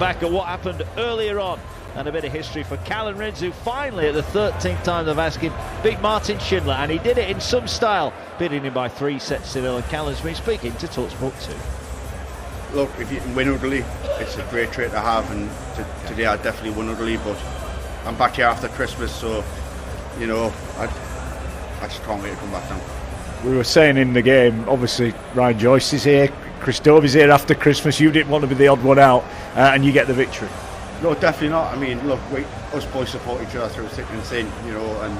back at what happened earlier on and a bit of history for Callan Rydz, who finally, at the 13th time of asking, beat Martin Schindler, and he did it in some style, beating him by 3-0. And Callan's been speaking to talkSPORT 2. Look, if you can win utterly, it's a great trait to have, and today I definitely won utterly, but I'm back here after Christmas, so, you know, I just can't wait to come back down. We were saying in the game, obviously Ryan Joyce is here, Chris Dobey's here after Christmas. You didn't want to be the odd one out, and you get the victory. No, definitely not. I mean, look, us boys support each other through thick and thin, you know, and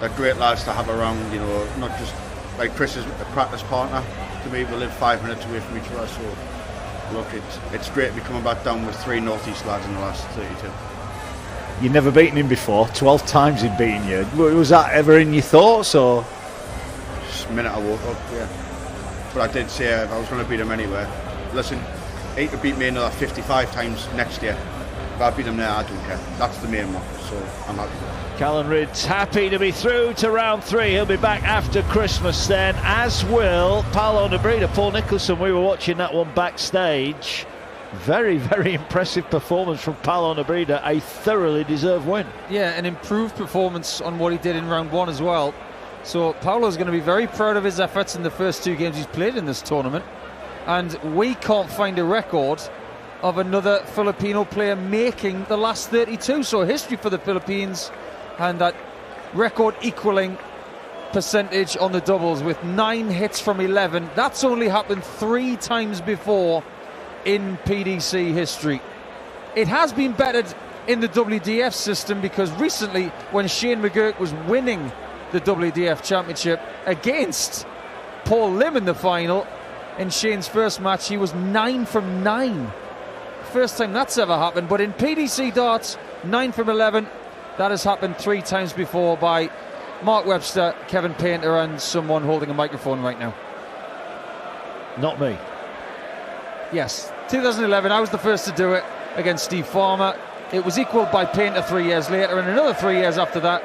they're great lads to have around, you know, not just like Chris is a practice partner to me. We live 5 minutes away from each other, so look, it's great to be coming back down with 3 North East lads in the last 32. You've never beaten him before, 12 times he'd beaten you. Was that ever in your thoughts, or? Just the minute I woke up, yeah. But I did say if I was going to beat him anyway, listen, he could beat me another 55 times next year. If I beat him there, I don't care. That's the main one, so I'm happy. Callan Rydz happy to be through to round 3. He'll be back after Christmas then, as will Paolo Nebreda. Paul Nicholson, we were watching that one backstage. Very, very impressive performance from Paolo Nebreda. A thoroughly deserved win. Yeah, an improved performance on what he did in round 1 as well. So Paolo's going to be very proud of his efforts in the first 2 games he's played in this tournament. And we can't find a record of another Filipino player making the last 32. So history for the Philippines, and that record equaling percentage on the doubles with 9 hits from 11. That's only happened 3 times before in PDC history. It has been bettered in the WDF system, because recently when Shane McGurk was winning the WDF Championship against Paul Lim in the final, in Shane's first match, he was 9 from 9. First time that's ever happened. But in PDC darts, 9 from 11, that has happened 3 times before by Mark Webster, Kevin Painter, and someone holding a microphone right now. Not me. Yes, 2011, I was the first to do it against Steve Farmer. It was equalled by Painter 3 years later, and another 3 years after that,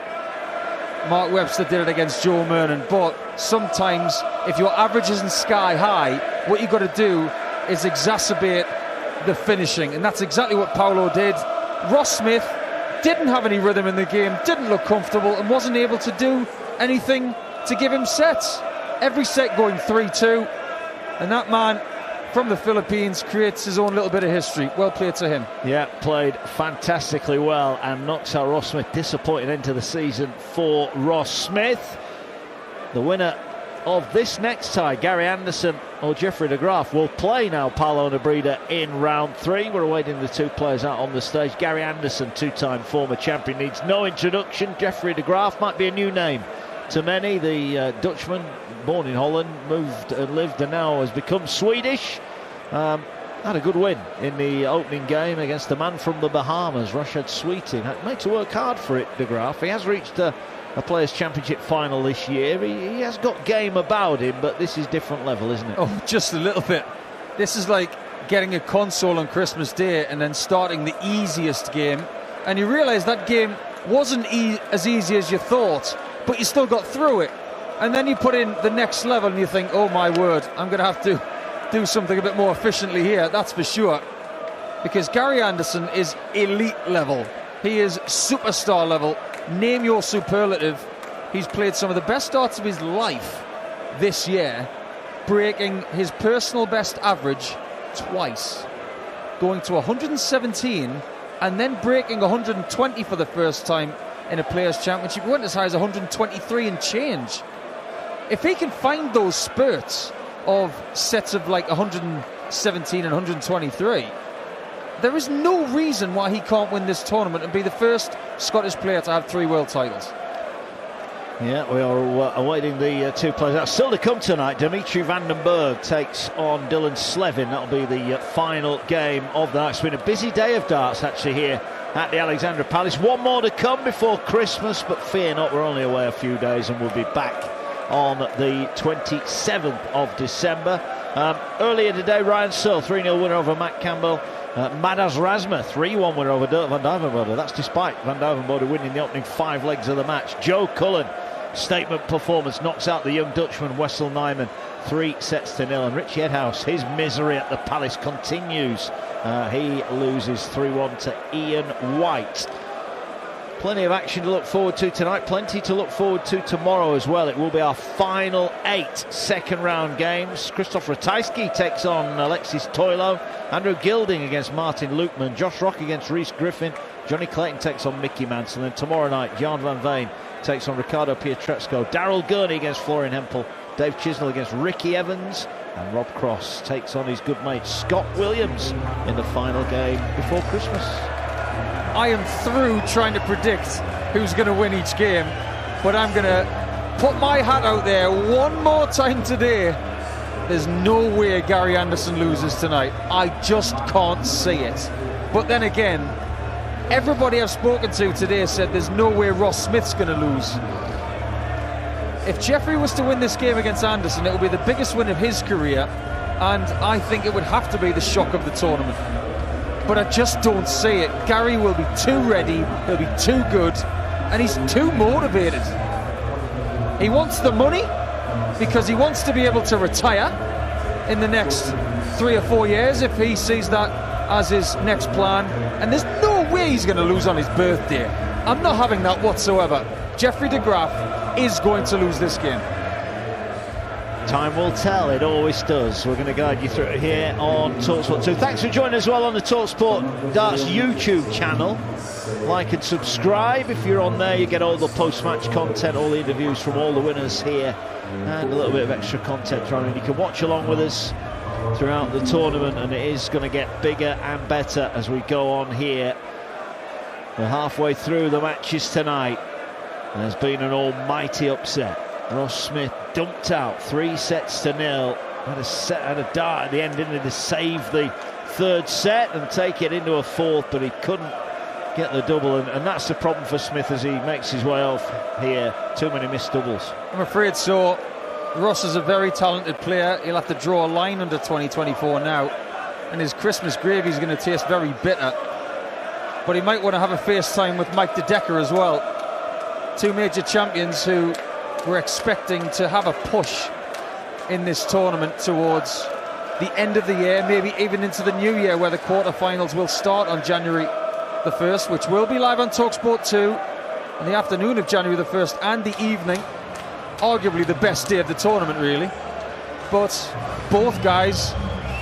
Mark Webster did it against Joe Mernon. But sometimes, if your average isn't sky high, what you've got to do is exacerbate the finishing, and that's exactly what Paolo did. Ross Smith didn't have any rhythm in the game, didn't look comfortable, and wasn't able to do anything to give him sets. Every set going 3-2, and that man from the Philippines creates his own little bit of history. Well played to him. Yeah, played fantastically well and knocks out Ross Smith. Disappointing end to the season for Ross Smith. The winner of this next tie, Gary Anderson or Jeffrey de Graaf, will play now Paolo Nebreda in round 3. We're awaiting the 2 players out on the stage. Gary Anderson, 2-time former champion, needs no introduction. Jeffrey de Graaf might be a new name to many. The Dutchman, born in Holland, moved and lived and now has become Swedish. Had a good win in the opening game against the man from the Bahamas, Rashad Sweetin. Made to work hard for it, de Graaf. He has reached a Players' Championship final this year. He has got game about him, but this is different level, isn't it? Oh, just a little bit. This is like getting a console on Christmas Day and then starting the easiest game, and you realise that game wasn't as easy as you thought, but you still got through it. And then you put in the next level and you think, oh my word, I'm going to have to do something a bit more efficiently here, that's for sure. Because Gary Anderson is elite level. He is superstar level. Name your superlative. He's played some of the best darts of his life this year, breaking his personal best average twice, going to 117 and then breaking 120 for the first time in a Players' Championship. He went as high as 123 and change. If he can find those spurts of sets of like 117 and 123, there is no reason why he can't win this tournament and be the first Scottish player to have 3 world titles. Yeah, we are awaiting the 2 players out. Still to come tonight, Dimitri van den Berg takes on Dylan Slevin. That'll be the final game of the night. It's been a busy day of darts actually here at the Alexandra Palace. 1 more to come before Christmas, but fear not, we're only away a few days and we'll be back on the 27th of December. Earlier today, Ryan Searle, 3-0 winner over Matt Campbell. Madas Razma, 3-1 winner over Dirk van Duivenbode. That's despite Van Duivenbode winning the opening 5 legs of the match. Joe Cullen, statement performance, knocks out the young Dutchman Wessel Nijman 3-0. And Richie Edhouse, his misery at the Palace continues He loses 3-1 to Ian White. Plenty of action to look forward to tonight, plenty to look forward to tomorrow as well. It will be our final 8 second-round games. Krzysztof Ratajski takes on Alexis Toilo, Andrew Gilding against Martin Lukman, Josh Rock against Rhys Griffin, Johnny Clayton takes on Mickey Manson, and tomorrow night Jan van Veen takes on Ricardo Pietreczko, Daryl Gurney against Florian Hempel, Dave Chisnell against Ricky Evans, and Rob Cross takes on his good mate Scott Williams in the final game before Christmas. I am through trying to predict who's going to win each game, but I'm going to put my hat out there one more time today. There's no way Gary Anderson loses tonight. I just can't see it. But then again, everybody I've spoken to today said there's no way Ross Smith's going to lose. If Jeffrey was to win this game against Anderson, it would be the biggest win of his career, and I think it would have to be the shock of the tournament. But I just don't see it. Gary will be too ready, he'll be too good, and he's too motivated. He wants the money because he wants to be able to retire in the next 3 or 4 years if he sees that as his next plan. And there's no way he's going to lose on his birthday. I'm not having that whatsoever. Jeffrey de Graaf is going to lose this game. Time will tell, it always does. We're going to guide you through it here on TalkSport 2. Thanks for joining us as well on the TalkSport Darts YouTube channel. Like and subscribe. If you're on there, you get all the post-match content, all the interviews from all the winners here, and a little bit of extra content running. You can watch along with us throughout the tournament, and it is going to get bigger and better as we go on here. We're halfway through the matches tonight. There's been an almighty upset. Ross Smith dumped out 3-0. Had a dart at the end, didn't he, to save the third set and take it into a fourth, but he couldn't get the double, and that's the problem for Smith as he makes his way off here. Too many missed doubles. I'm afraid so. Ross is a very talented player. He'll have to draw a line under 2024 now, and his Christmas gravy is going to taste very bitter. But he might want to have a FaceTime with Mike De Decker as well. 2 major champions who we're expecting to have a push in this tournament towards the end of the year, maybe even into the new year, where the quarterfinals will start on January the 1st, which will be live on TalkSport 2 in the afternoon of January the 1st and the evening. Arguably the best day of the tournament, really. But both guys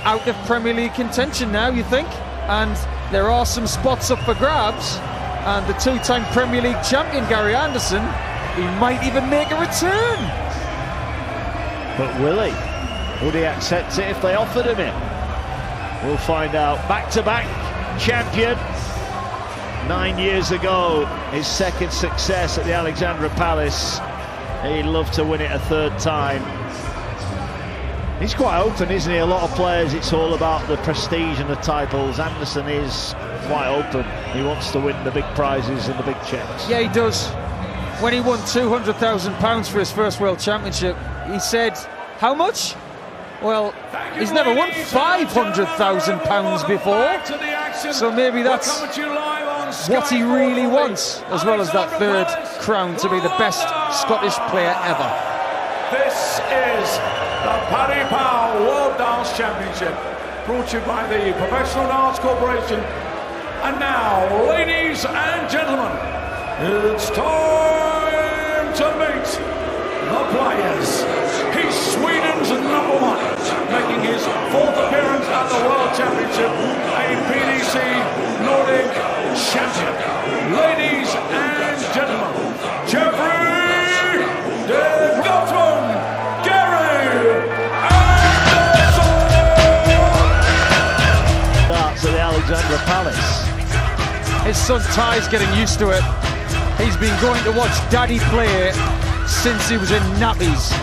out of Premier League contention now, you think? And there are some spots up for grabs. And the 2-time Premier League champion, Gary Anderson, he might even make a return. But will he? Would he accept it if they offered him it? We'll find out. Back-to-back champion. 9 years ago, his second success at the Alexandra Palace. He'd love to win it a third time. He's quite open, isn't he? A lot of players, it's all about the prestige and the titles. Anderson is quite open. He wants to win the big prizes and the big checks. Yeah, he does. When he won £200,000 for his first World Championship, he said, how much? Well, he's never won £500,000 before, so maybe that's what he really wants, as well as that third crown to be the best Scottish player ever. This is the Paddy Power World Dance Championship, brought to you by the Professional Darts Corporation. And now, ladies and gentlemen, it's time to meet the players. He's Sweden's #1, making his 4th appearance at the World Championship, a PDC Nordic champion. Ladies and gentlemen, Jeffrey de Gary Anderson! Starts at the Alexandra Palace. His son Ty's getting used to it. He's been going to watch Daddy play since he was in nappies.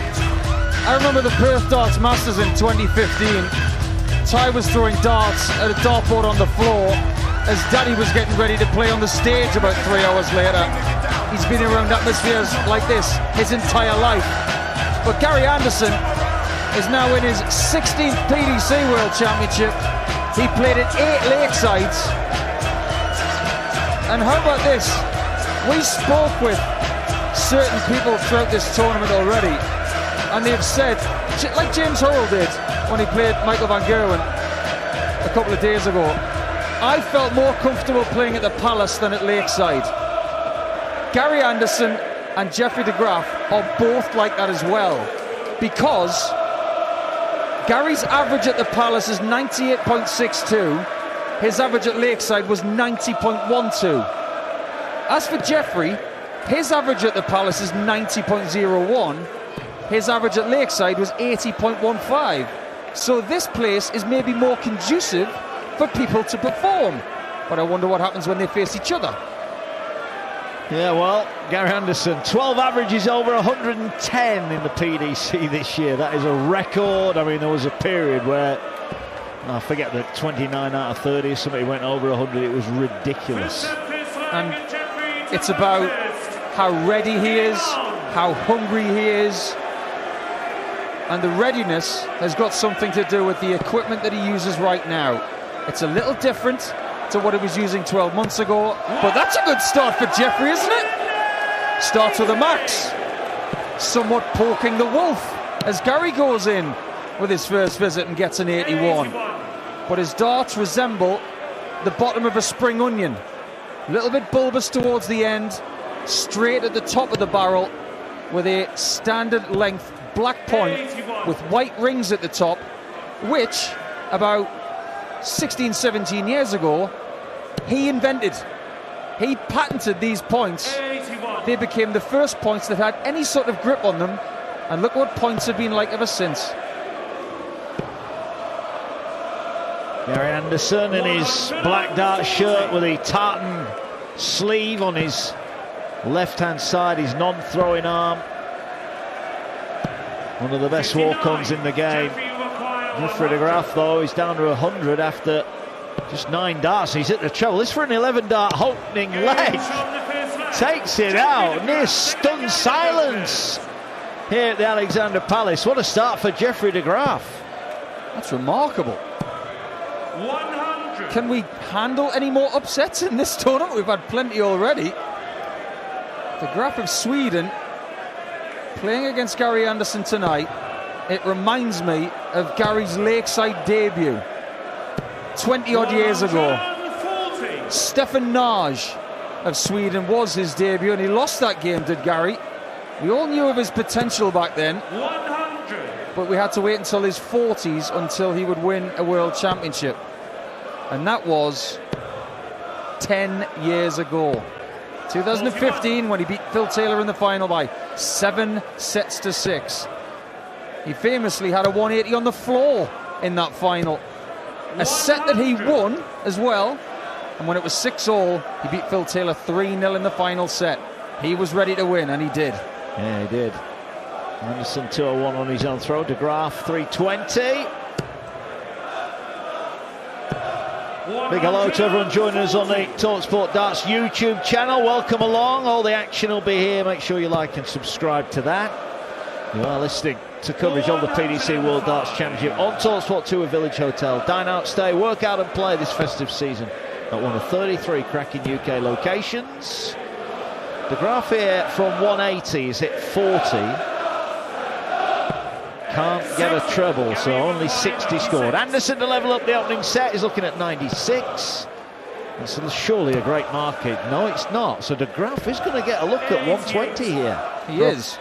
I remember the Perth Darts Masters in 2015. Ty was throwing darts at a dartboard on the floor as Daddy was getting ready to play on the stage about 3 hours later. He's been around atmospheres like this his entire life. But Gary Anderson is now in his 16th PDC World Championship. He played at 8 lakesides. And how about this? We spoke with certain people throughout this tournament already, and they've said, like James Hurrell did when he played Michael van Gerwen, a couple of days ago. I felt more comfortable playing at the Palace than at Lakeside. Gary Anderson and Jeffrey de Graaf are both like that as well, because Gary's average at the Palace is 98.62. His average at Lakeside was 90.12. As for Jeffrey, his average at the Palace is 90.01. His average at Lakeside was 80.15. So this place is maybe more conducive for people to perform. But I wonder what happens when they face each other. Yeah, well, Gary Anderson, 12 averages over 110 in the PDC this year. That is a record. I mean, there was a period where, I forget, that 29 out of 30, somebody went over 100. It was ridiculous. And it's about how ready he is, how hungry he is. And the readiness has got something to do with the equipment that he uses right now. It's a little different to what he was using 12 months ago, but that's a good start for Jeffrey, isn't it? Starts with a max, somewhat poking the wolf as Gary goes in with his first visit and gets an 81. But his darts resemble the bottom of a spring onion. A little bit bulbous towards the end, straight at the top of the barrel with a standard length black point with white rings at the top, which about 16, 17 years ago he invented. He patented these points. They became the first points that had any sort of grip on them, and look what points have been like ever since. Gary Anderson in his black dart shirt with a tartan sleeve on his left-hand side, his non-throwing arm. One of the best walk-ons in the game. Jeffrey de Graaf, though, is down to 100 after just 9 darts. He's hit the treble. This for an 11-dart opening leg. Takes it out. Near stunned silence here at the Alexander Palace. What a start for Jeffrey de Graaf. That's remarkable. 100. Can we handle any more upsets in this tournament? We've had plenty already. De Graaf of Sweden playing against Gary Anderson tonight. It reminds me of Gary's Lakeside debut 20-odd years ago. Stefan Nage of Sweden was his debut, and he lost that game, did Gary. We all knew of his potential back then, 100. but we had to wait until his 40s until he would win a World Championship. And that was 10 years ago. 2015, when he beat Phil Taylor in the final by 7 sets to 6. He famously had a 180 on the floor in that final. A set that he won as well. And when it was 6-all, he beat Phil Taylor 3-0 in the final set. He was ready to win, and he did. Yeah, he did. Anderson 201 on his own throw. De Graaf 320. Big hello to everyone joining us on the TalkSPORT Darts YouTube channel. Welcome along. All the action will be here. Make sure you like and subscribe to that. You are listening to coverage of the PDC World Darts Championship on TalkSPORT 2 at Village Hotel. Dine out, stay, work out and play this festive season at one of 33 cracking UK locations. De Graaf here from 180 is hit 40. Can't get a treble, so only 60 scored. Anderson to level up the opening set is looking at 96. That's surely a great market. No, it's not. So De Graaf is going to get a look at 120 here. He is.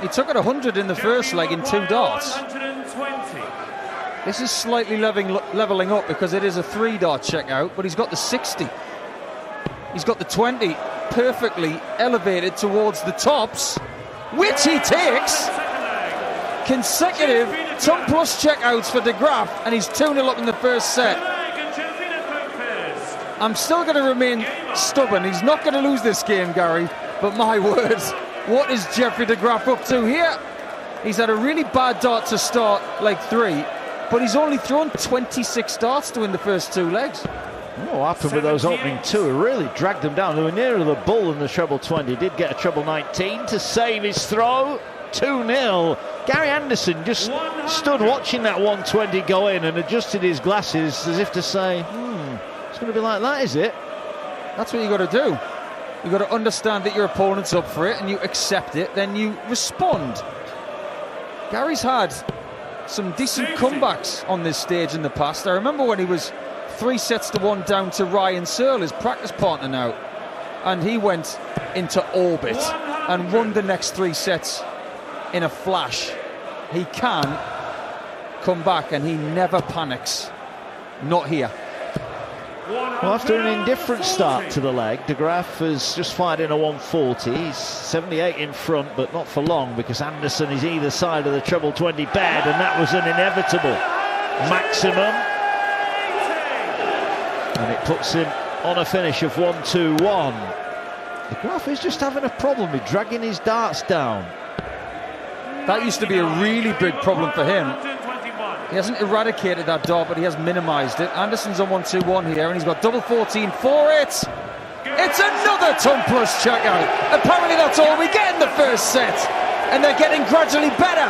He took it 100 in the first leg in 2 darts. 120. This is slightly leveling up because it is a 3-dart checkout, but he's got the 60. He's got the 20 perfectly elevated towards the tops, which he takes. Consecutive ton plus checkouts for De Graaf, and he's 2-0 up in the first set. I'm still going to remain stubborn. He's not going to lose this game, Gary, but my word, what is Jeffrey de Graaf up to here? He's had a really bad dart to start leg 3, but he's only thrown 26 darts to win the first 2 legs. What happened with those opening 2? It really dragged them down. They were nearer the bull than the treble 20. Did get a treble 19 to save his throw. 2-0. Gary Anderson just stood watching that 120 go in and adjusted his glasses as if to say, it's going to be like that, is it? That's what you got to do. You got to understand that your opponent's up for it and you accept it, then you respond. Gary's had some decent comebacks on this stage in the past. I remember when he was 3-1 down to Ryan Searle, his practice partner now, and he went into orbit and won the next 3 sets in a flash. He can come back, and he never panics. Not here. Well, after an indifferent start to the leg, de Graaf has just fired in a 140. He's 78 in front, but not for long, because Anderson is either side of the treble 20 bed, and that was an inevitable maximum. And it puts him on a finish of 1-2-1. De Graaf is just having a problem with dragging his darts down. That used to be a really big problem for him. He hasn't eradicated that dart, but he has minimised it. Anderson's on 1-2-1 here, and he's got double 14 for it. It's another ton plus checkout. Apparently that's all we get in the first set, and they're getting gradually better.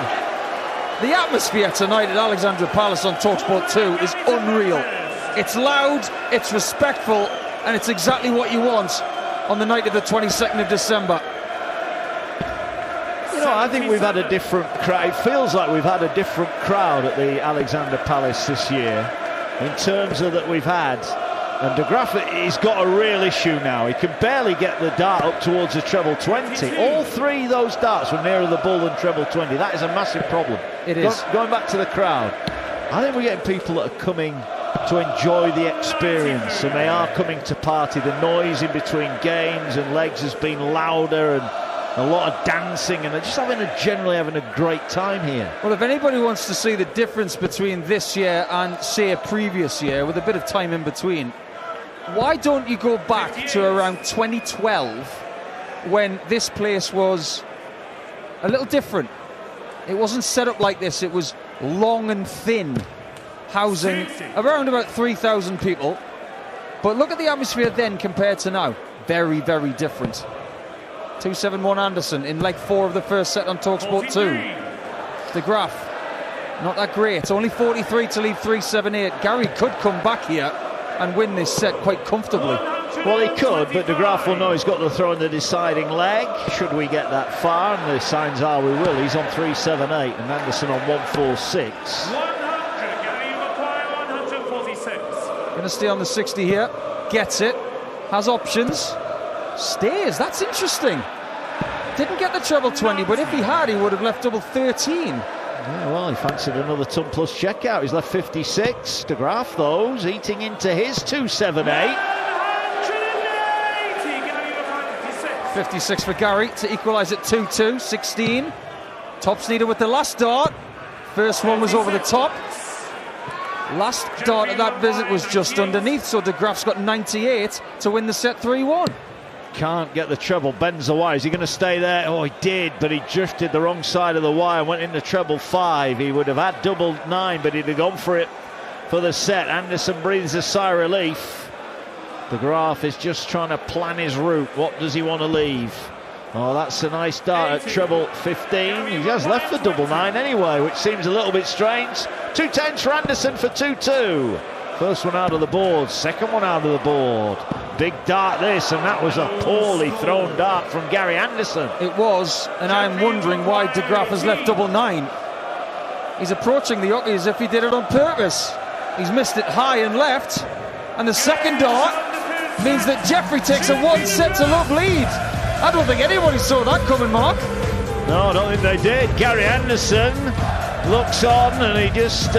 The atmosphere tonight at Alexandra Palace on talkSPORT 2 is unreal. It's loud, it's respectful, and it's exactly what you want on the night of the 22nd of December. You know, I think we've had a different crowd. It feels like we've had a different crowd at the Alexandra Palace this year, in terms of that we've had. And de Graaf, he's got a real issue now. He can barely get the dart up towards the treble 20. All 3 of those darts were nearer the ball than treble 20. That is a massive problem. It is. Going back to the crowd, I think we're getting people that are coming to enjoy the experience, and they are coming to party. The noise in between games and legs has been louder, and a lot of dancing, and they're just generally having a great time here. Well, if anybody wants to see the difference between this year and, say, a previous year, with a bit of time in between, why don't you go back to around 2012, when this place was a little different? It wasn't set up like this. It was long and thin, housing around about 3,000 people. But look at the atmosphere then compared to now. Very, very different. 2-7-1 Anderson in leg 4 of the first set on talkSPORT 2. De Graaf, not that great. Only 43 to leave 3-7-8. Gary could come back here and win this set quite comfortably. Well, he could, but de Graaf will know he's got to throw in the deciding leg, should we get that far, and the signs are we will. He's on 3-7-8 and Anderson on 1-4-6. 100, Gary, you require 146. Going to stay on the 60 here. Gets it. Has options. Stays. That's interesting. Didn't get the treble 20, but if he had, he would have left double 13. Yeah, well, he fancied another ton plus checkout. He's left 56. De Graaf, though, eating into his 2-7-8. 56 for Gary to equalise at 2-2. 16. Tops needed with the last dart. First one was over the top. Last dart of that visit was just underneath, so de Graaf's got 98 to win the set 3-1. Can't get the treble, bends the wire. Is he going to stay there? Oh, he did, but he drifted the wrong side of the wire, went into treble 5. He would have had double 9, but he'd have gone for it for the set. Anderson breathes a sigh of relief. De Graaf is just trying to plan his route. What does he want to leave? Oh, that's a nice dart at treble 15. He has left the double 9 anyway, which seems a little bit strange. 2-10 for Anderson for 2-2. First one out of the board, second one out of the board. Big dart this, and that was a poorly thrown dart from Gary Anderson. It was, and I'm wondering why de Graaf has left double 9. He's approaching the hockey as if he did it on purpose. He's missed it high and left, and the second dart means that Jeffrey takes a 1-set-to-love lead. I don't think anybody saw that coming, Mark. No, I don't think they did. Gary Anderson looks on, and he just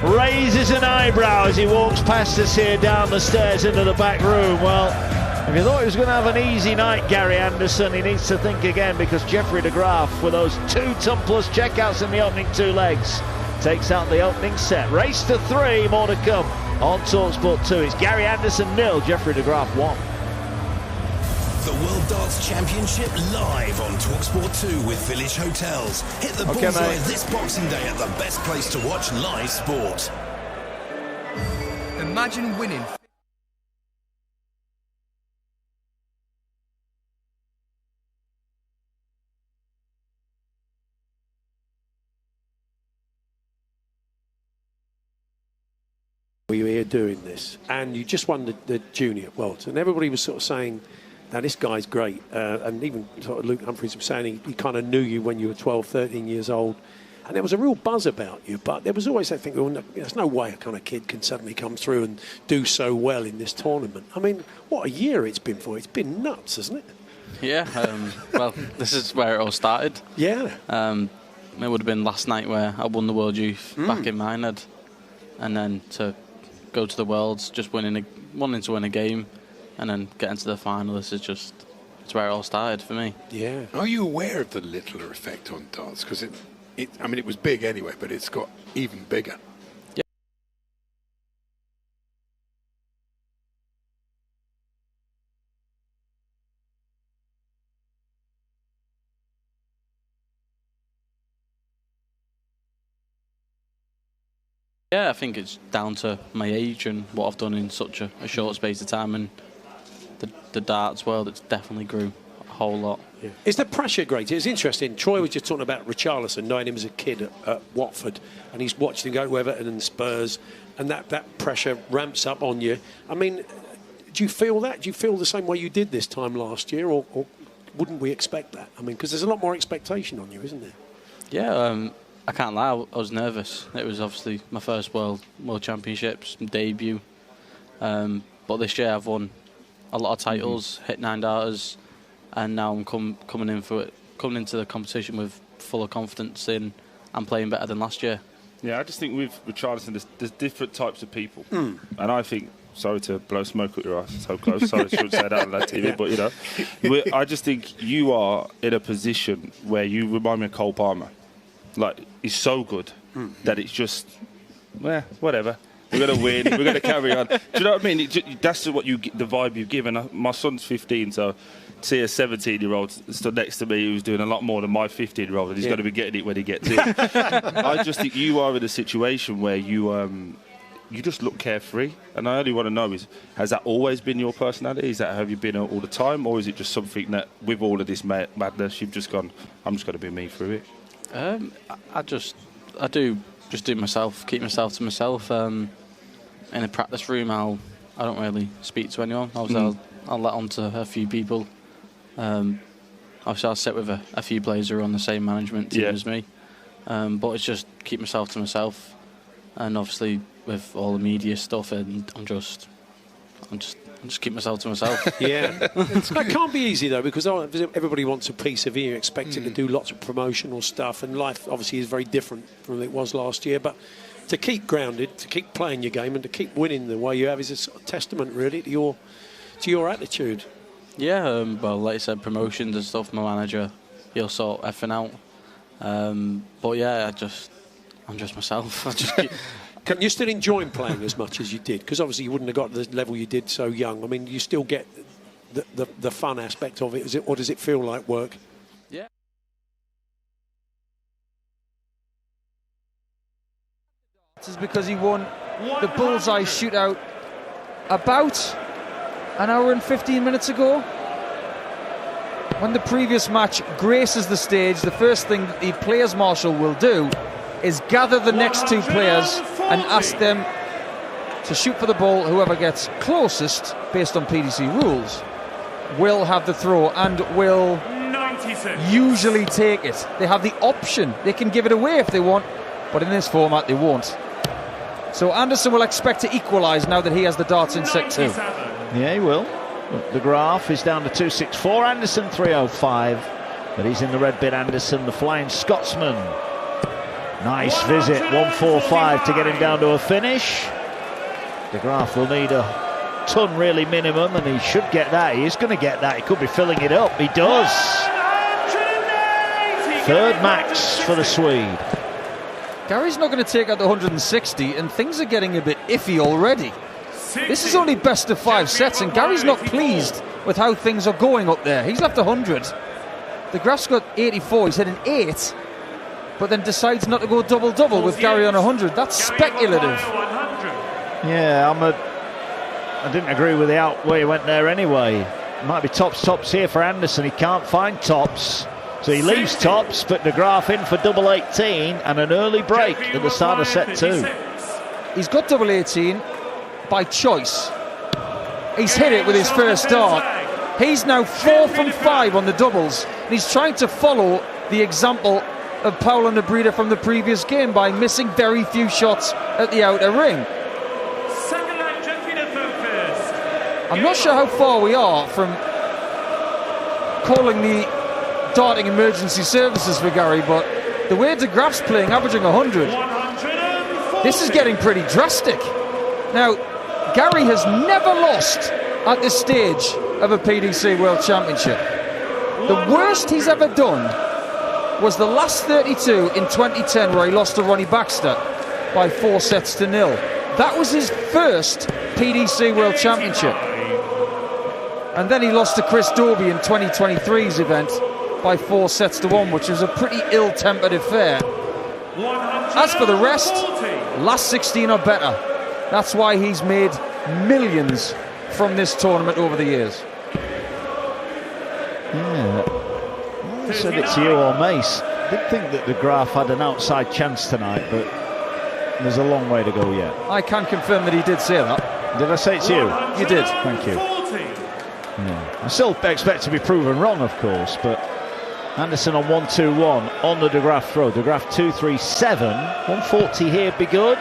raises an eyebrow as he walks past us here down the stairs into the back room. Well, if you thought he was going to have an easy night, Gary Anderson, he needs to think again, because Jeffrey de Graaf, with those 2 ton plus checkouts in the opening 2 legs, takes out the opening set. Race to 3, more to come on talkSPORT 2. It's Gary Anderson 0, Jeffrey de Graaf 1. The World Darts Championship live on talkSPORT 2 with Village Hotels. Hit the bullseye this Boxing Day at the best place to watch live sport. Imagine winning. We were here doing this, and you just won the Junior Worlds, and everybody was sort of saying, now this guy's great, and even sort of Luke Humphries was saying he kind of knew you when you were 12, 13 years old, and there was a real buzz about you, but there was always that thing, well, there's no way a kind of kid can suddenly come through and do so well in this tournament. I mean, what a year it's been for. It's been nuts, hasn't it? Yeah, well, this is where it all started. Yeah. It would have been last night where I won the World Youth back in Minehead, and then to go to the Worlds, just wanting to win a game, and then getting to the final. This is just, it's where it all started for me. Yeah. Are you aware of the Littler effect on darts? Because I mean, it was big anyway, but it's got even bigger. Yeah, I think it's down to my age and what I've done in such a short space of time, and the darts world, it's definitely grew a whole lot. Yeah. Is the pressure great? It's interesting. Troy was just talking about Richarlison, knowing him as a kid at Watford, and he's watched him go to Everton and Spurs, and that pressure ramps up on you. I mean, do you feel that? Do you feel the same way you did this time last year, or wouldn't we expect that? I mean, because there's a lot more expectation on you, isn't there? Yeah, I can't lie, I was nervous. It was obviously my first World Championships, debut. But this year I've won a lot of titles, hit 9 darters, and now I'm coming into the competition with full of confidence in and playing better than last year. Yeah, I just think with Richarlison, there's different types of people. And I think, sorry to blow smoke at your ass so close, sorry I shouldn't say that on that TV, but you know, I just think you are in a position where you remind me of Cole Palmer. Like, he's so good that it's just, well, whatever. We're going to win. We're going to carry on. Do you know what I mean? That's what the vibe you've given. My son's 15, so see a 17-year-old stood next to me who's doing a lot more than my 15-year-old, and he's going to be getting it when he gets in. I just think you are in a situation where you just look carefree, and I only want to know has that always been your personality? Have you been all the time, or is it just something that with all of this madness you've just gone, I'm just going to be me through it? I do myself, keep myself to myself. In a practice room, I don't really speak to anyone. Obviously, I'll let on to a few people. Obviously, I'll sit with a few players who are on the same management team as me. But it's just keep myself to myself. And obviously, with all the media stuff, and I'm just keep myself to myself. Yeah. That can't be easy, though, because everybody wants a piece of you, expecting to do lots of promotional stuff, and life obviously is very different from it was last year. But to keep grounded, to keep playing your game, and to keep winning the way you have is a sort of testament, really, to your attitude. Yeah, well, like I said, promotions and stuff, my manager, he'll sort everything out. But yeah, I'm just myself. Can you still enjoy playing as much as you did? Because obviously you wouldn't have got to the level you did so young. I mean, you still get the fun aspect of it. Or does it feel like work? Yeah. This is because he won the bullseye shootout about an hour and 15 minutes ago. When the previous match graces the stage, the first thing the players' marshal will do is gather the next two players and ask them to shoot for the ball. Whoever gets closest, based on PDC rules, will have the throw and will usually take it. They have the option. They can give it away if they want, but in this format they won't. So Anderson will expect to equalise now that he has the darts in set 2. Yeah, he will. The Graaf is down to 264. Anderson 305, but he's in the red bit. Anderson, the Flying Scotsman. Nice visit, 145 to get him down to a finish. De Graaf will need a ton really minimum, and he should get that. He is going to get that. He could be filling it up. He does. Third max for the Swede. Gary's not going to take out the 160, and things are getting a bit iffy already. This is only best of 5 sets, and Gary's not pleased with how things are going up there. He's left 100. De Graaf's got 84. He's hit an 8. But then decides not to go double-double with Gary on 100. That's speculative. Yeah, I didn't agree with the way he went there anyway. It might be tops here for Anderson. He can't find tops. So he leaves tops, but De Graaf in for double 18 and an early break at the start of set 2. He's got double 18 by choice. He's hit it with his first dart. He's now 4 from 5 on the doubles. And he's trying to follow the example of Paulo Nebrida from the previous game by missing very few shots at the outer ring. I'm not sure how far we are from calling the darting emergency services for Gary, but the way De Graaf's playing, averaging 100, this is getting pretty drastic. Now, Gary has never lost at this stage of a PDC World Championship. The worst he's ever done was the last 32 in 2010, where he lost to Ronnie Baxter by 4-0. That was his first PDC World Championship. And then he lost to Chris Dobie in 2023's event by 4-1, which was a pretty ill-tempered affair. As for the rest, last 16 or better. That's why he's made millions from this tournament over the years. Yeah. I said it to you or Mace. I did think that De Graaf had an outside chance tonight, but there's a long way to go yet. I can confirm that he did say that. Did I say it to you? You did. Thank you. Yeah. I still expect to be proven wrong, of course, but Anderson on 1-2-1 on the De Graaf throw. De Graaf 2-3-7. 140 here, be good.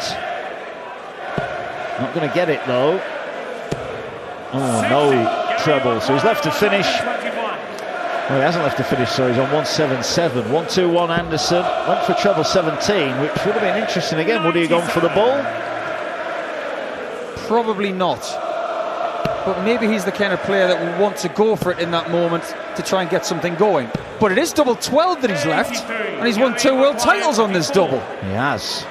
Not going to get it though. Oh, no treble. So he's left to finish. Well, he hasn't left to finish, so he's on 1-7-7. 1-2-1 Anderson. Went for treble 17, which would have been interesting again. Would he have gone for the ball? Probably not. But maybe he's the kind of player that will want to go for it in that moment to try and get something going. But it is double 12 that he's left, and he's won 2 world titles on this double. He has.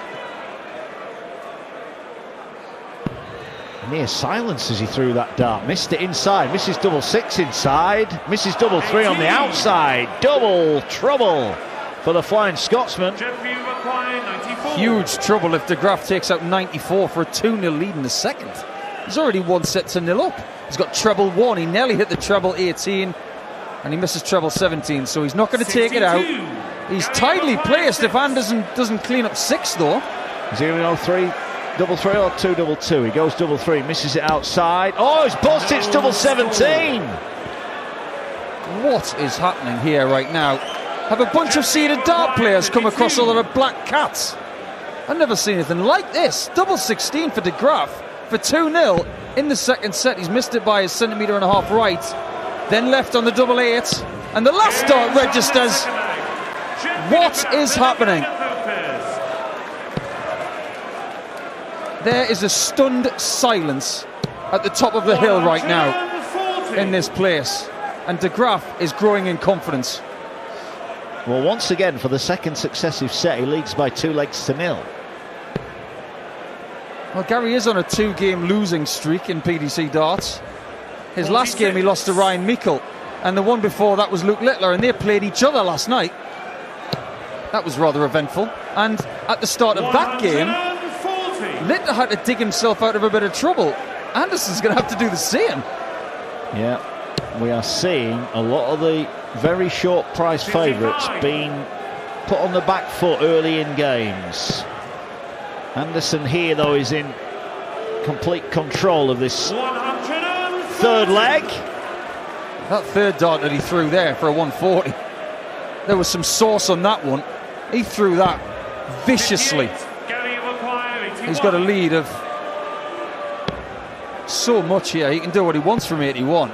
Near silence as he threw that dart. Missed it inside. Misses double 6 inside. Misses double 3 on the outside. Double trouble for the Flying Scotsman. Huge trouble if De Graaf takes out 94 for a 2-0 lead in the second. He's already 1-0 up. He's got treble 1. He nearly hit the treble 18, and he misses treble 17, so he's not going to take it out. He's tidily placed if Anderson doesn't clean up 6, though. Is he going to go 3? Double 3 or 2 double 2? He goes double 3, misses it outside. Oh, it's bust, it's double 17. What is happening here right now? Have a bunch of seeded dart players come across all of the black cats? I've never seen anything like this. Double 16 for De Graaf for 2-0 in the second set. He's missed it by a centimetre and a half right, then left on the double 8, and the last dart registers. What is happening? There is a stunned silence at the top of the hill right now in this place, and De Graaf is growing in confidence. Well, once again, for the second successive set, he leads by 2 legs to 0. Well, Gary is on a 2-game losing streak in PDC darts. His last game he lost to Ryan Meikle, and the one before that was Luke Littler, and they played each other last night. That was rather eventful. And at the start of that game, Littler had to dig himself out of a bit of trouble. Anderson's going to have to do the same. Yeah, we are seeing a lot of the very short price favourites being put on the back foot early in games. Anderson here, though, is in complete control of this third leg. That third dart that he threw there for a 140, there was some sauce on that one. He threw that viciously. He's got a lead of so much here. He can do what he wants from 81.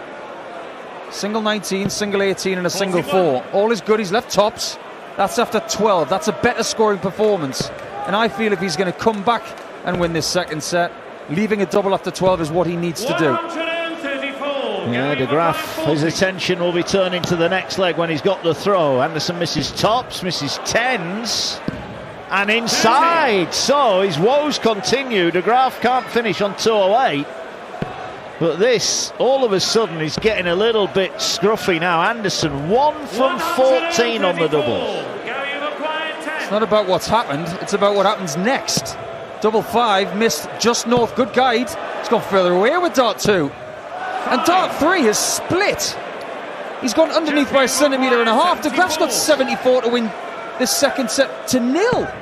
Single 19, single 18 and a single 4. All is good. He's left tops. That's after 12. That's a better scoring performance. And I feel if he's going to come back and win this second set, leaving a double after 12 is what he needs to do. Yeah, De Graaf, his attention will be turning to the next leg when he's got the throw. Anderson misses tops, misses 10s. And inside, so his woes continue. De Graaf can't finish on 208. But this, all of a sudden, is getting a little bit scruffy now. Anderson, 1 from 14 on the double. It's not about what's happened, it's about what happens next. Double 5, missed just north, good guide. He's gone further away with dart 2. And dart 3 has split. He's gone underneath by a centimetre and a half. De Graaf's got 74 to win this second set to 0.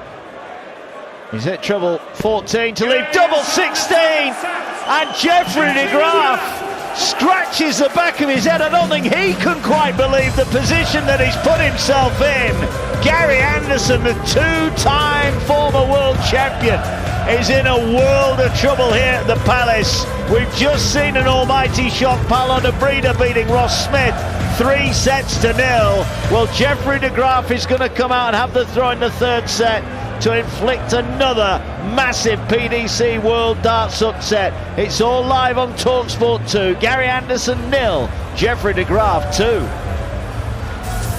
He's hit treble 14 to leave double 16, and Jeffrey De Graaf scratches the back of his head. I don't think he can quite believe the position that he's put himself in. Gary Anderson, the two-time former world champion, is in a world of trouble here at the Palace. We've just seen an almighty shock. Paolo Nebreda beating Ross Smith 3-0. Well, Jeffrey de Graaf is going to come out and have the throw in the third set to inflict another massive PDC World Darts upset. It's all live on talkSPORT 2. Gary Anderson 0, Jeffrey de Graaf 2.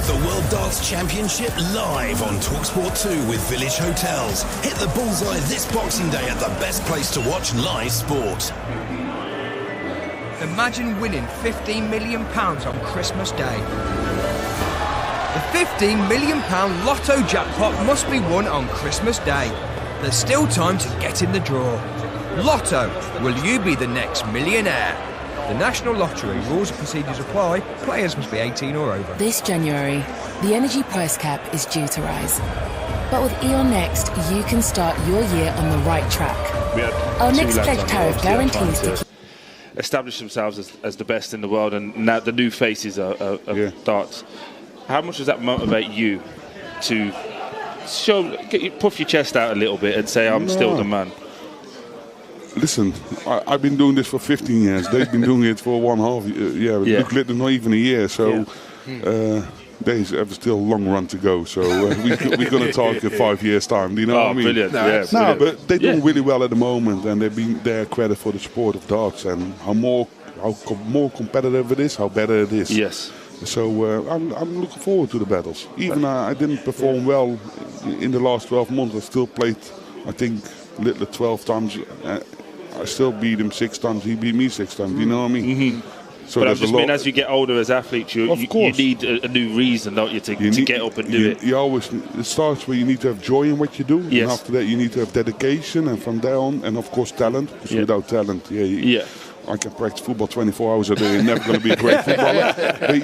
The World Darts Championship live on talkSPORT 2 with Village Hotels. Hit the bullseye this Boxing Day at the best place to watch live sport. Imagine winning £15 million on Christmas Day. The £15 million lotto jackpot must be won on Christmas Day. There's still time to get in the draw. Lotto, will you be the next millionaire? The National Lottery rules and procedures apply. Players must be 18 or over. This January, the energy price cap is due to rise. But with E.ON Next, you can start your year on the right track. Our next pledge tariff guarantees to establish themselves as the best in the world, and now the new faces of darts. How much does that motivate you to puff your chest out a little bit and say, I'm still the man? Listen, I've been doing this for 15 years. They've been doing it for 1.5 year. Luke Little, not even a year. So they have still a long run to go. So we're going to talk in 5 years' time. Do you know what I mean? Brilliant. No, but they're doing really well at the moment, and they've been their credit for the sport of darts and how more competitive it is, how better it is. Yes. So I'm looking forward to the battles. Even I didn't perform well in the last 12 months. I still played, I think, Little 12 times. I still beat him 6 times. He beat me 6 times. You know what I mean? Mm-hmm. So but I just mean, as you get older as athletes, you need a new reason, don't you, to get up and do it. You always, it starts where you need to have joy in what you do. Yes. And after that, you need to have dedication, and from there on, and of course, talent. Because without talent, I can practice football 24 hours a day and never going to be a great footballer. But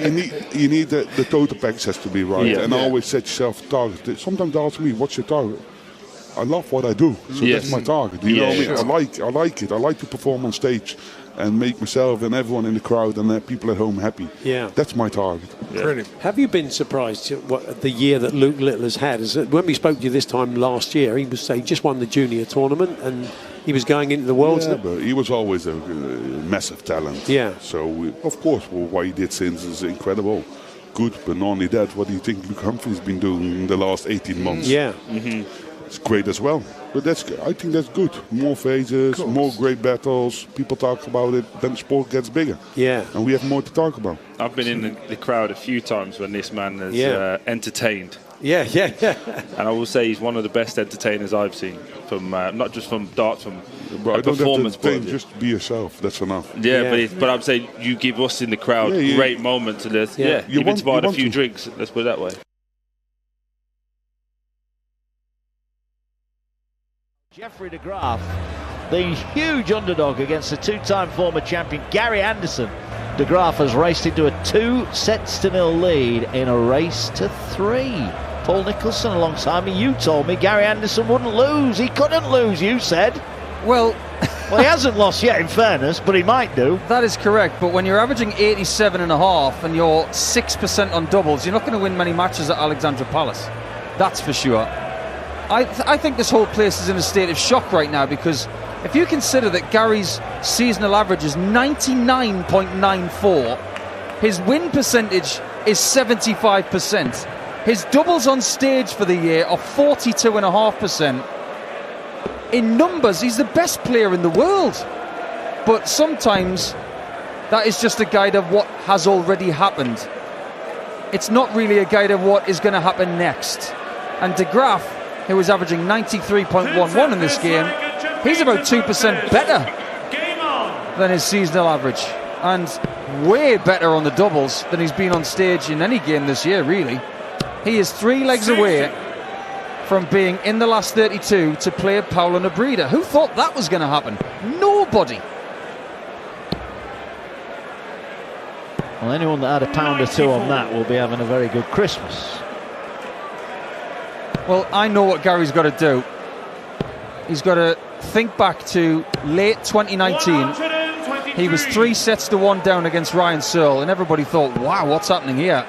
you need the total package has to be right. And always set yourself targets. Sometimes they ask me, what's your target? I love what I do, so that's my target. You know what I mean? I like it. I like to perform on stage and make myself and everyone in the crowd and people at home happy. Yeah, that's my target. Brilliant. Have you been surprised what the year that Luke Little has had? When we spoke to you this time last year, he just won the junior tournament and he was going into the Worlds. Yeah, but he was always a massive talent. Yeah. So of course, what he did since is incredible. Good, but not only that, what do you think Luke Humphries has been doing in the last 18 months? Yeah. Mm-hmm. It's great as well, but I think that's good. More phases, more great battles. People talk about it, then the sport gets bigger. Yeah, and we have more to talk about. I've been in the crowd a few times when this man has entertained. Yeah. And I will say he's one of the best entertainers I've seen, from not just from darts, from a performance point of view. Just be yourself. That's enough. Yeah. But I'm saying you give us in the crowd great moments, and you've inspired a few drinks. Let's put it that way. Jeffrey de Graaf, the huge underdog against the two-time former champion Gary Anderson. De Graaf has raced into a 2-0 lead in a race to 3. Paul Nicholson alongside me. You told me Gary Anderson wouldn't lose. He couldn't lose, you said. Well, he hasn't lost yet, in fairness, but he might do. That is correct, but when you're averaging 87.5 and you're 6% on doubles, you're not going to win many matches at Alexandra Palace. That's for sure. I think this whole place is in a state of shock right now, because if you consider that Gary's seasonal average is 99.94, his win percentage is 75%, his doubles on stage for the year are 42.5%. In numbers, he's the best player in the world. But sometimes that is just a guide of what has already happened. It's not really a guide of what is going to happen next. And de Graaf, who was averaging 93.11 in this game, he's about 2% better than his seasonal average, and way better on the doubles than he's been on stage in any game this year, really. He is 3 legs away from being in the last 32 to play Paolo Nebreda. Who thought that was going to happen? Nobody. Well, anyone that had a pound or two on that will be having a very good Christmas. Well, I know what Gary's got to do. He's got to think back to late 2019. He was 3-1 down against Ryan Searle, and everybody thought, wow, what's happening here?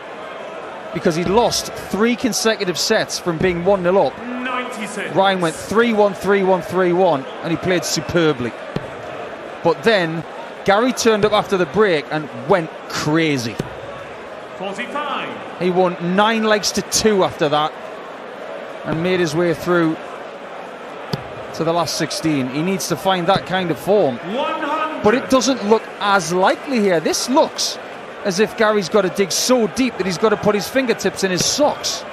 Because he'd lost 3 consecutive sets from being 1-0 up. 96. Ryan went 3-1, 3-1, 3-1, and he played superbly. But then Gary turned up after the break and went crazy. 45. He won 9 legs to 2 after that and made his way through to the last 16. He needs to find that kind of form. 100. But it doesn't look as likely here. This looks as if Gary's got to dig so deep that he's got to put his fingertips in his socks.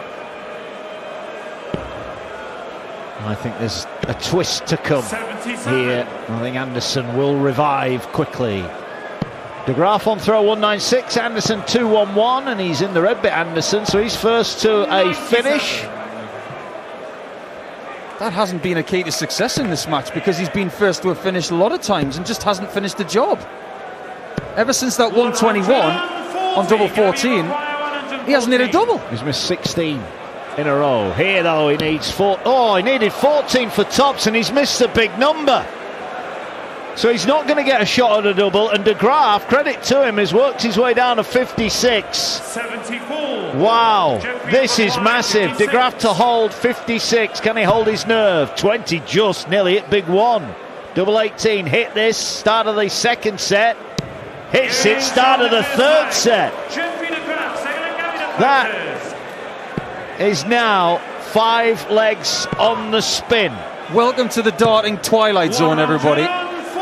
I think there's a twist to come 77. here. I think Anderson will revive quickly. De Graaf on throw 196, Anderson 2-1-1, and he's in the red bit, Anderson, so he's first to a finish. That hasn't been a key to success in this match, because he's been first to a finish a lot of times and just hasn't finished the job. Ever since that 121 on double 14, he hasn't hit a double. He's missed 16 in a row. Here, though, he needs 4. Oh, he needed 14 for tops, and he's missed a big number. So he's not going to get a shot at a double, and De Graaf, credit to him, has worked his way down to 56. 74. Wow, this is massive. De Graaf to hold 56. Can he hold his nerve? 20 just nearly hit big one. Double 18 hit this, start of the second set. Hits it, start of the third set. That is now 5 legs on the spin. Welcome to the darting twilight zone, everybody,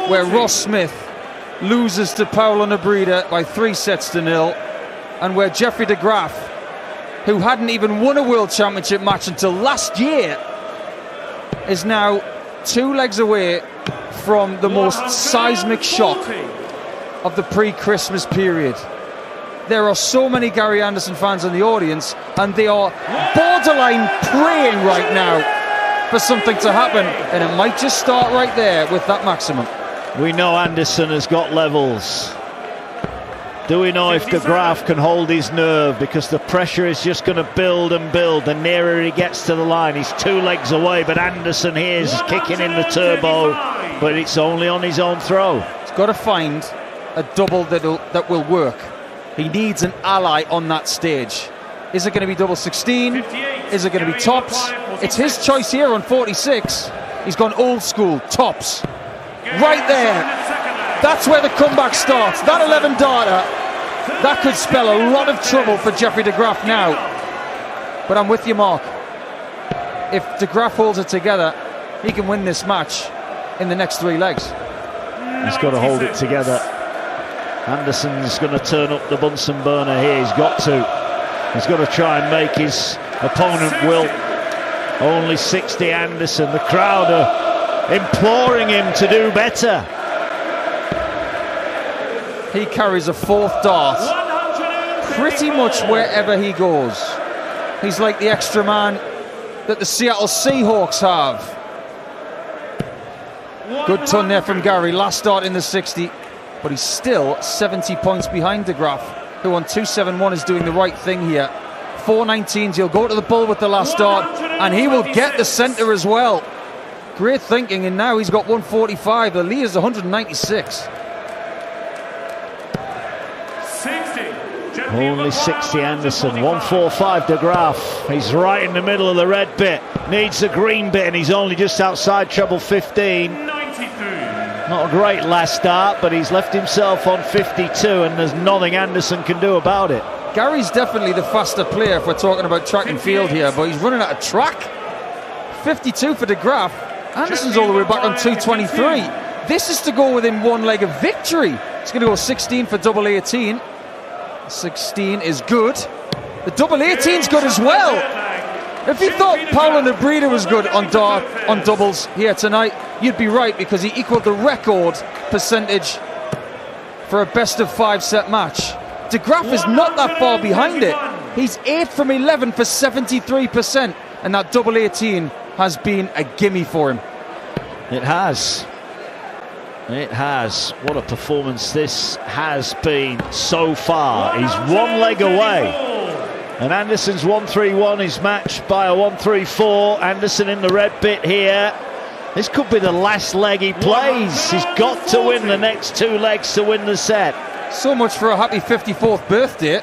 where Ross Smith loses to Paolo Nebreda by 3-0, and where Jeffrey de Graaf, who hadn't even won a World Championship match until last year, is now 2 legs away from the most seismic shock of the pre-Christmas period. There are so many Gary Anderson fans in the audience, and they are borderline praying right now for something to happen, and it might just start right there with that maximum. We know Anderson has got levels. Do we know if De Graaf can hold his nerve? Because the pressure is just going to build and build. The nearer he gets to the line, he's 2 legs away, but Anderson here is kicking in the turbo, but it's only on his own throw. He's got to find a double that will work. He needs an ally on that stage. Is it going to be double 16? Is it going to be tops? It's his choice here on 46. He's gone old school, tops. Right there. That's where the comeback starts. That 11 darter, that could spell a lot of trouble for Jeffrey de Graaf now. But I'm with you, Mark. If de Graaf holds it together, he can win this match in the next 3 legs. He's got to hold it together. Anderson's going to turn up the Bunsen burner here. He's got to. He's got to try and make his opponent wilt. Only 60 Anderson. The crowd are imploring him to do better. He carries a 4th dart pretty much wherever he goes. He's like the extra man that the Seattle Seahawks have. Good ton there from Gary. Last start in the 60. But he's still 70 points behind de Graaf, who on 271 is doing the right thing here. 419s, he'll go to the bull with the last start, and he will get the centre as well. Great thinking, and now he's got 145. The lead is 196. 60. Only 60 Anderson, 145 de Graaf. He's right in the middle of the red bit, needs the green bit, and he's only just outside treble 15. 93. Not a great last start, but he's left himself on 52, and there's nothing Anderson can do about it. Gary's definitely the faster player if we're talking about track and field here, but he's running out of track. 52 for de Graaf. Anderson's all the way back on 223. This is to go within 1 leg of victory. It's going to go 16 for double 18. 16 is good. The double 18's good as well. If you thought Paolo Nebreda was good on doubles here tonight, you'd be right, because he equalled the record percentage for a best of 5 set match. De Graaf is not that far behind it. He's 8 from 11 for 73%, and that double 18 has been a gimme for him. It has. It has. What a performance this has been so far. He's 1 leg away. And Anderson's 131 is matched by a 134. Anderson in the red bit here. This could be the last leg he plays. He's got to win the next 2 legs to win the set. So much for a happy 54th birthday.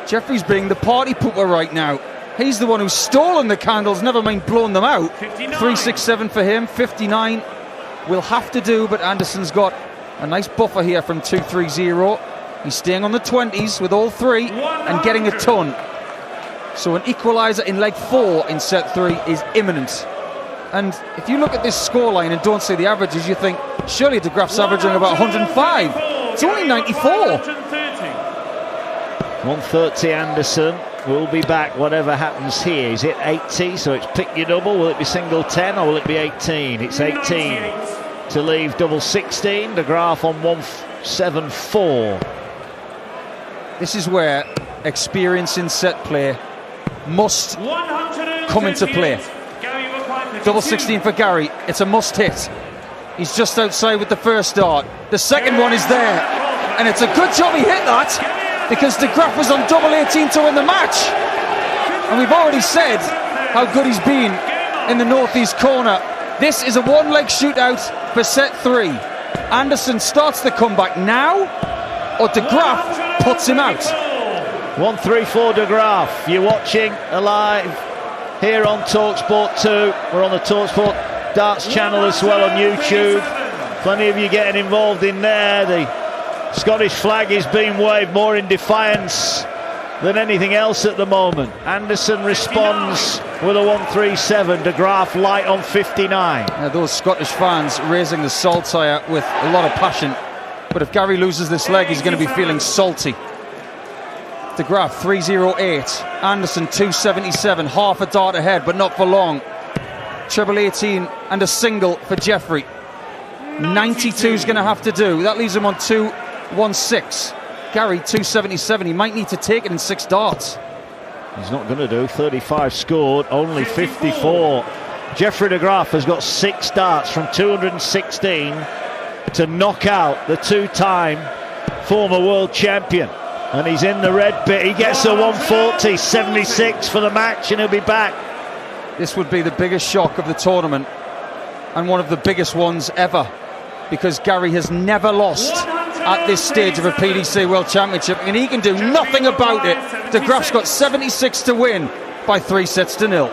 Jeffrey's being the party pooper right now. He's the one who's stolen the candles, never mind blowing them out. 3-6-7 for him. 59 will have to do, but Anderson's got a nice buffer here from 2-3-0. He's staying on the 20s with all 3 and getting a ton. So an equaliser in leg 4 in set 3 is imminent. And if you look at this scoreline and don't see the averages, you think, surely De Graaf's averaging about 105. It's only 94. 130 Anderson will be back whatever happens here. He's hit 80, so it's pick your double. Will it be single 10 or will it be 18? It's 18 to leave double 16. De Graaf on 174. This is where experience in set play must come into play. Double 16 for Gary. It's a must hit. He's just outside with the first dart. The second one is there. And it's a good job he hit that, because De Graaf was on double 18 to win the match. And we've already said how good he's been in the northeast corner. This is a one-leg shootout for set 3. Anderson starts the comeback now, or De Graaf puts him out. 1-3-4 De Graaf. You're watching alive here on talkSPORT 2. We're on the talkSPORT Darts channel as well on YouTube. Plenty of you getting involved in there. The Scottish flag is being waved more in defiance than anything else at the moment. Anderson responds with a 1-3-7. De Graaf light on 59. Now those Scottish fans raising the saltire with a lot of passion. But if Gary loses this leg, he's going to be feeling salty. De Graaf 3-0-8. Anderson 2-77. Half a dart ahead, but not for long. Treble 18 and a single for Jeffrey. 92 is going to have to do. That leaves him on 2-1-6. Gary 2-77. He might need to take it in 6 darts. He's not going to do. 35 scored, only 54. Jeffrey De Graaf has got 6 darts from 216 to knock out the 2-time former world champion. And he's in the red bit. He gets a 140, 76 for the match, and he'll be back. This would be the biggest shock of the tournament, and one of the biggest ones ever, because Gary has never lost at this stage of a PDC World Championship, and he can do nothing about it. De Graaf's got 76 to win by 3-0.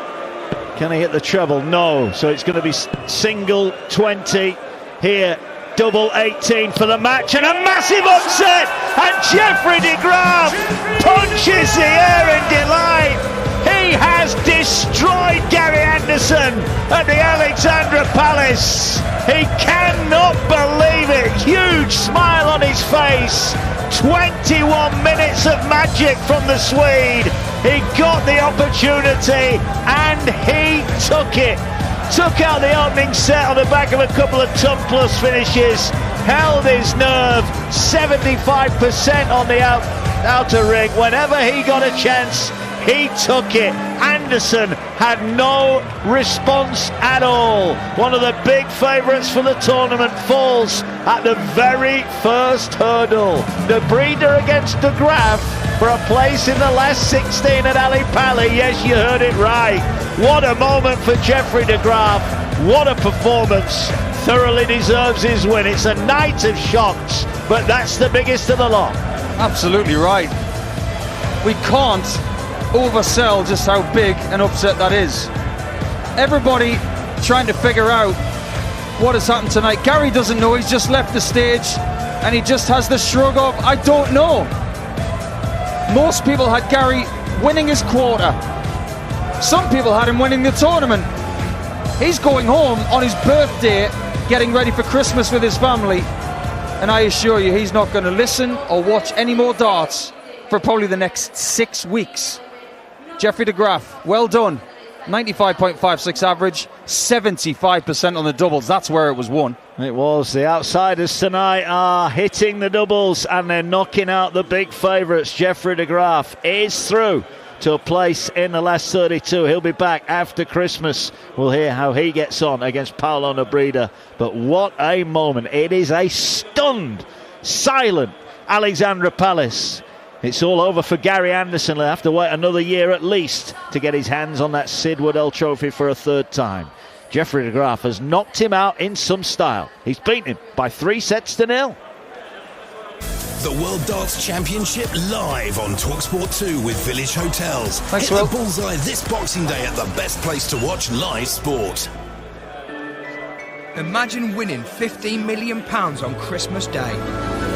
Can he hit the treble? No. So it's going to be single 20 here. Double 18 for the match, and a massive upset, and Jeffrey De Graaf punches the air in delight. He has destroyed Gary Anderson at the Alexandra Palace. He cannot believe it. Huge smile on his face. 21 minutes of magic from the Swede. He got the opportunity and he took it. Took out the opening set on the back of a couple of ton plus finishes, held his nerve, 75% on the outer ring. Whenever he got a chance, he took it. Anderson had no response at all. One of the big favourites for the tournament falls at the very first hurdle. The breeder against De Graaf for a place in the last 16 at Ali Pali. Yes, you heard it right. What a moment for Jeffrey De Graaf. What a performance. Thoroughly deserves his win. It's a night of shocks, but that's the biggest of the lot. Absolutely right. We can't oversell just how big an upset that is. Everybody trying to figure out what has happened tonight. Gary doesn't know. He's just left the stage and he just has the shrug of, I don't know. Most people had Gary winning his quarter. Some people had him winning the tournament. He's going home on his birthday, getting ready for Christmas with his family, and I assure you he's not going to listen or watch any more darts for probably the next 6 weeks. Jeffrey De Graaf, well done. 95.56 average, 75% on the doubles. That's where it was won. It was. The outsiders tonight are hitting the doubles and they're knocking out the big favourites. Jeffrey De Graaf is through to a place in the last 32. He'll be back after Christmas. We'll hear how he gets on against Paolo Nebreda. But what a moment. It is a stunned, silent Alexandra Palace. It's all over for Gary Anderson. He'll have to wait another year at least to get his hands on that Sid Waddell trophy for a 3rd time. Geoffrey de Graaf has knocked him out in some style. He's beaten him by 3-0. The World Darts Championship live on talkSPORT 2 with Village Hotels. Thanks, Hit Will. the bullseye this Boxing Day at the best place to watch live sport. Imagine winning £15 million on Christmas Day.